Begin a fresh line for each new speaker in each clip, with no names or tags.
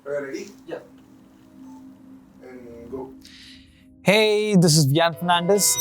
Are you ready? Yeah. And go.
Hey, this is Vian Fernandez.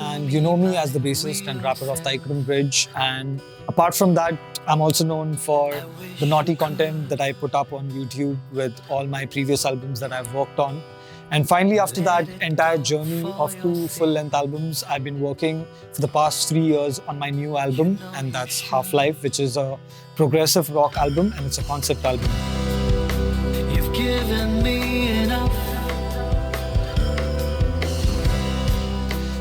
And you know me as the bassist and rapper of Tycoon Bridge. And apart from that, I'm also known for the naughty content that I put up on YouTube with all my previous albums that I've worked on. And finally, after that entire journey of 2 full-length albums, I've been working for the past 3 years on my new album, and that's Half-Life, which is a progressive rock album, and it's a concept album. You've given me enough.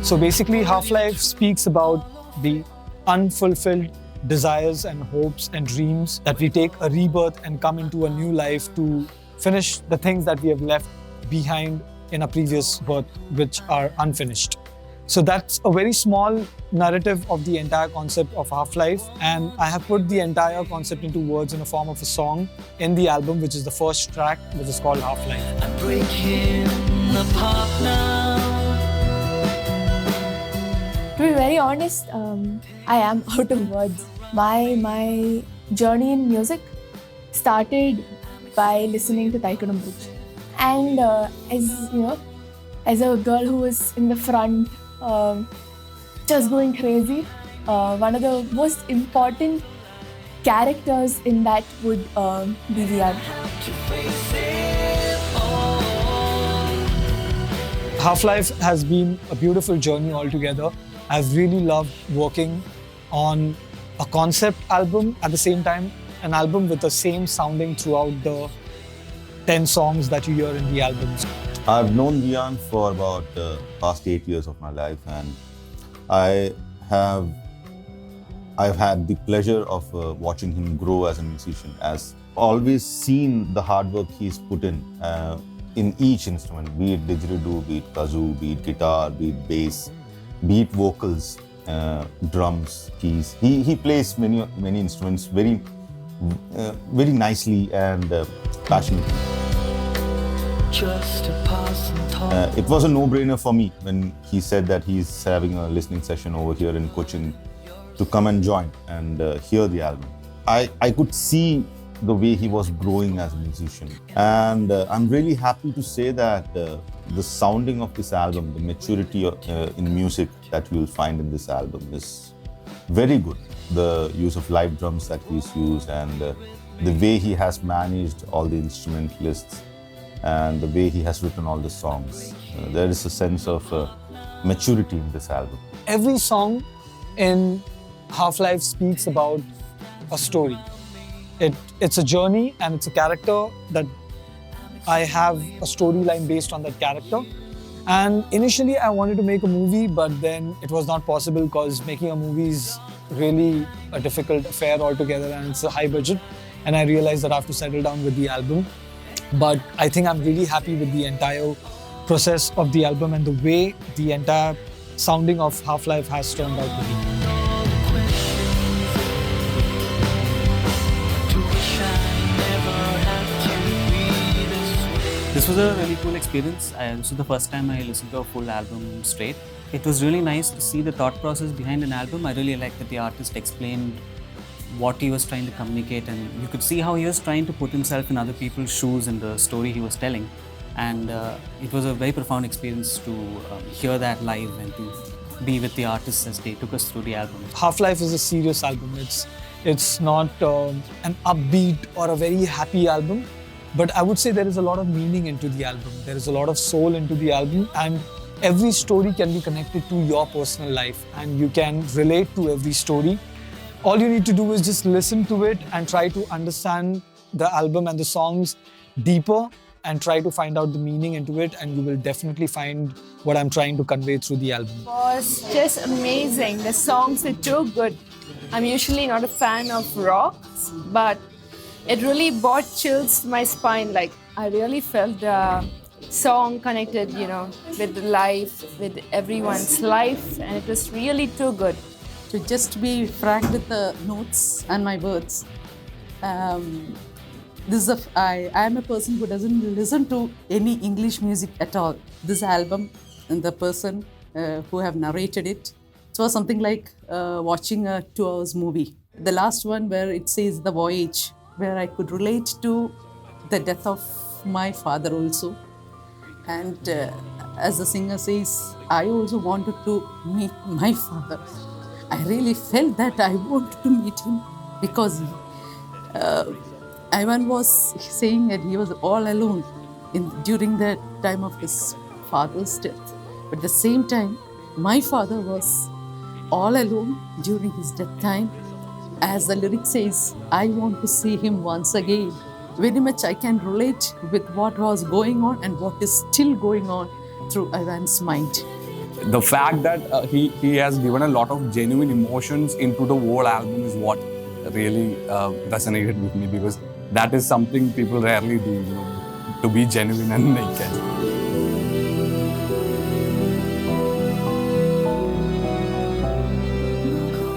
So basically, Half-Life speaks about the unfulfilled desires and hopes and dreams that we take a rebirth and come into a new life to finish the things that we have left behind in a previous birth, which are unfinished. So that's a very small narrative of the entire concept of Half-Life, and I have put the entire concept into words in a form of a song in the album, which is the first track, which is called Half-Life. I'm breaking apart now.
To be very honest, I am out of words. My journey in music started by listening to Tycoon Bridge. And as a girl who was in the front, just going crazy, one of the most important characters in that would be Vian.
Half-Life has been a beautiful journey altogether. I've really loved working on a concept album, at the same time an album with the same sounding throughout the 10 songs that you hear in the albums.
I've known Vian for about the past 8 years of my life, and I've had the pleasure of watching him grow as a musician. As always seen the hard work he's put in each instrument, be it didgeridoo, be it kazoo, be it guitar, be it bass, be it vocals, drums, keys. He plays many instruments very nicely and passionately. It was a no-brainer for me when he said that he's having a listening session over here in Kochi to come and join and hear the album. I could see the way he was growing as a musician, and I'm really happy to say that the sounding of this album, the maturity in music that you will find in this album is very good. The use of live drums that he's used, and the way he has managed all the instrumentalists, and the way he has written all the songs. There is a sense of maturity in this album.
Every song in Half-Life speaks about a story. It's a journey and it's a character that I have a storyline based on that character. And initially I wanted to make a movie, but then it was not possible because making a movie is really a difficult affair altogether, and it's a high budget. And I realized that I have to settle down with the album. But I think I'm really happy with the entire process of the album and the way the entire sounding of Half-Life has turned out to be.
This was a really cool experience. This was the first time I listened to a full album straight. It was really nice to see the thought process behind an album. I really liked that the artist explained what he was trying to communicate, and you could see how he was trying to put himself in other people's shoes in the story he was telling. And it was a very profound experience to hear that live and to be with the artists as they took us through the album.
Half-Life is a serious album. It's not an upbeat or a very happy album. But I would say there is a lot of meaning into the album. There is a lot of soul into the album, and every story can be connected to your personal life, and you can relate to every story. All you need to do is just listen to it and try to understand the album and the songs deeper and try to find out the meaning into it, and you will definitely find what I'm trying to convey through the album.
It was just amazing. The songs were too good. I'm usually not a fan of rock, but it really brought chills to my spine. Like, I really felt the song connected, with the life, with everyone's life, and it was really too good.
To just be frank with the notes and my words,
I am a person who doesn't listen to any English music at all. This album and the person who have narrated it, it was something like watching a 2 hours movie. The last one where it says The Voyage, where I could relate to the death of my father also. And as the singer says, I also wanted to meet my father. I really felt that I wanted to meet him because Ivan was saying that he was all alone during the time of his father's death. But at the same time, my father was all alone during his death time. As the lyric says, I want to see him once again. Very much I can relate with what was going on and what is still going on through Ivan's mind.
The fact that he has given a lot of genuine emotions into the whole album is what really resonated with me, because that is something people rarely do, you know, to be genuine and naked.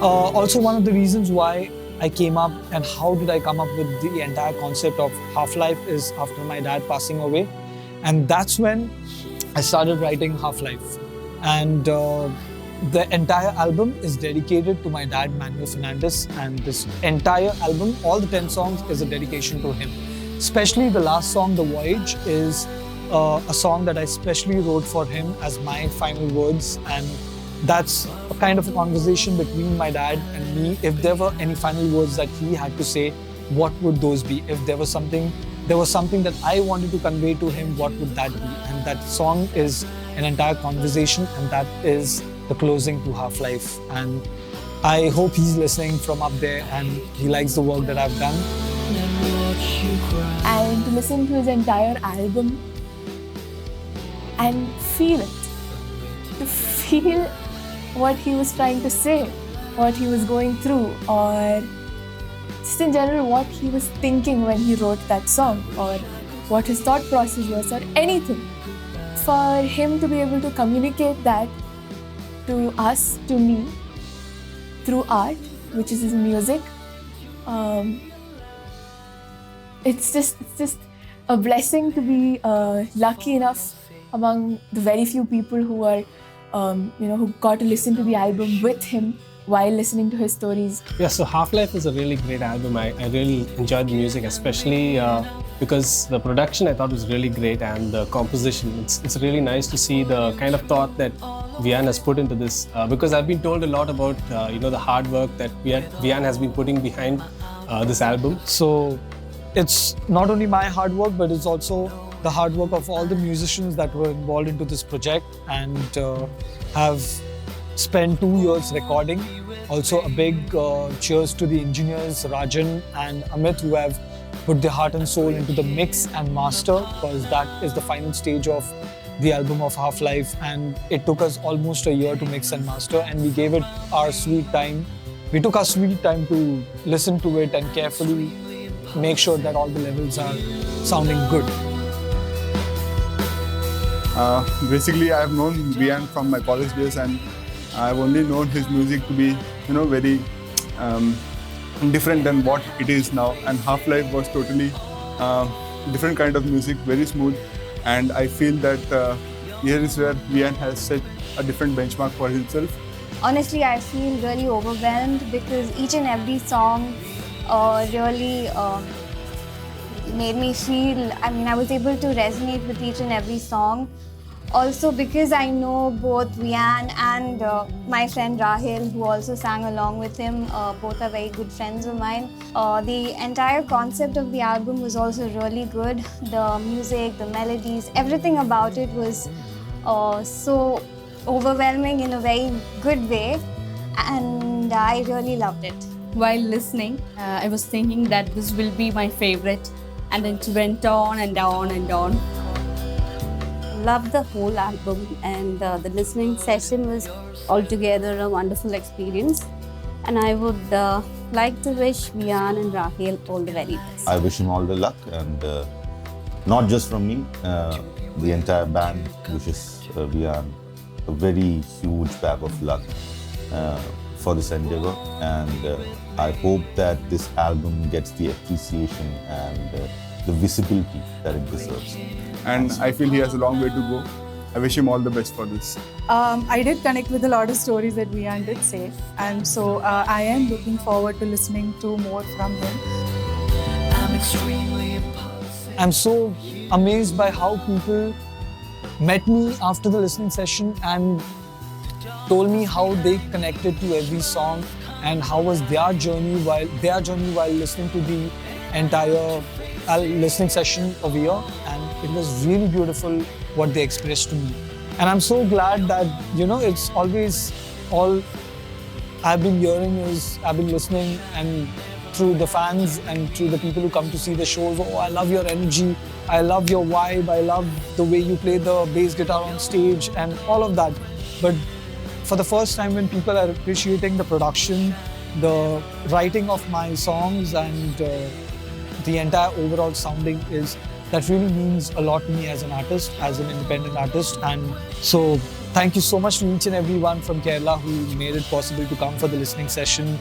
Also, one of the reasons why I came up and how did I come up with the entire concept of Half-Life is after my dad passing away. And that's when I started writing Half-Life. And the entire album is dedicated to my dad, Manuel Fernandez. And this entire album, all the 10 songs, is a dedication to him. Especially the last song, The Voyage, is a song that I specially wrote for him as my final words. And that's a kind of a conversation between my dad and me. If there were any final words that he had to say, what would those be? If there was something that I wanted to convey to him, what would that be? And that song is an entire conversation, and that is the closing to Half-Life. And I hope he's listening from up there and he likes the work that I've done.
And to listen to his entire album and feel it, to feel what he was trying to say, what he was going through, or just in general what he was thinking when he wrote that song, or what his thought process was, or anything. For him to be able to communicate that to us, to me, through art, which is his music, it's just a blessing to be lucky enough among the very few people who are who got to listen to the album with him while listening to his stories.
Yeah, so Half-Life is a really great album. I really enjoyed the music, especially because the production I thought was really great, and the composition. It's really nice to see the kind of thought that Vian has put into this, because I've been told a lot about the hard work that Vian has been putting behind this album.
So it's not only my hard work, but it's also the hard work of all the musicians that were involved into this project and have spent 2 years recording. Also a big cheers to the engineers Rajan and Amit, who have put their heart and soul into the mix and master, because that is the final stage of the album of Half-Life, and it took us almost a year to mix and master, and we gave it our sweet time. We took our sweet time to listen to it and carefully make sure that all the levels are sounding good.
Basically, I have known Vian from my college days, and I've only known his music to be, very different than what it is now. And Half-Life was totally different kind of music, very smooth. And I feel that here is where Vian has set a different benchmark for himself.
Honestly, I feel really overwhelmed because each and every song really made me feel, I was able to resonate with each and every song. Also because I know both Vian and my friend Rahil, who also sang along with him, both are very good friends of mine. The entire concept of the album was also really good. The music, the melodies, everything about it was so overwhelming in a very good way, and I really loved it.
While listening, I was thinking that this will be my favorite, and then it went on and on and on.
Loved the whole album, and the listening session was altogether a wonderful experience, and I would like to wish Vian and Rahil all the very best.
I wish him all the luck, and not just from me, the entire band wishes Vian a very huge bag of luck for this endeavor, and I hope that this album gets the appreciation and the visibility that it deserves.
And I feel he has a long way to go. I wish him all the best for this.
I did connect with a lot of stories that Vian did say, and so I am looking forward to listening to more from him.
I'm so amazed by how people met me after the listening session and told me how they connected to every song and how was their journey while listening to the entire listening session of a year, and it was really beautiful what they expressed to me. And I'm so glad that, it's always all I've been hearing is I've been listening, and through the fans and through the people who come to see the shows, oh, I love your energy, I love your vibe, I love the way you play the bass guitar on stage and all of that. But for the first time, when people are appreciating the production, the writing of my songs and the entire overall sounding, that really means a lot to me as an artist, as an independent artist. And so thank you so much to each and everyone from Kerala who made it possible to come for the listening session.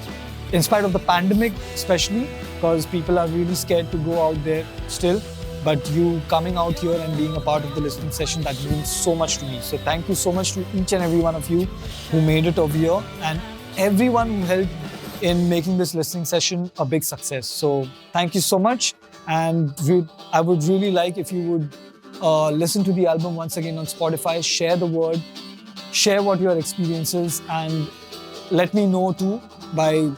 In spite of the pandemic, especially, because people are really scared to go out there still. But you coming out here and being a part of the listening session, that means so much to me. So thank you so much to each and every one of you who made it over here, and everyone who helped in making this listening session a big success. So thank you so much. And I would really like if you would listen to the album once again on Spotify, share the word, share what your experience is, and let me know too by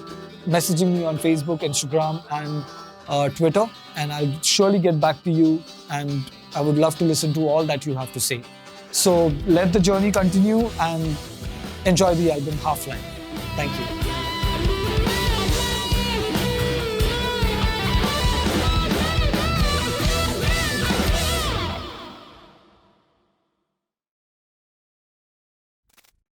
messaging me on Facebook, Instagram, and Twitter, and I'll surely get back to you, and I would love to listen to all that you have to say. So let the journey continue and enjoy the album Half Life. Thank you.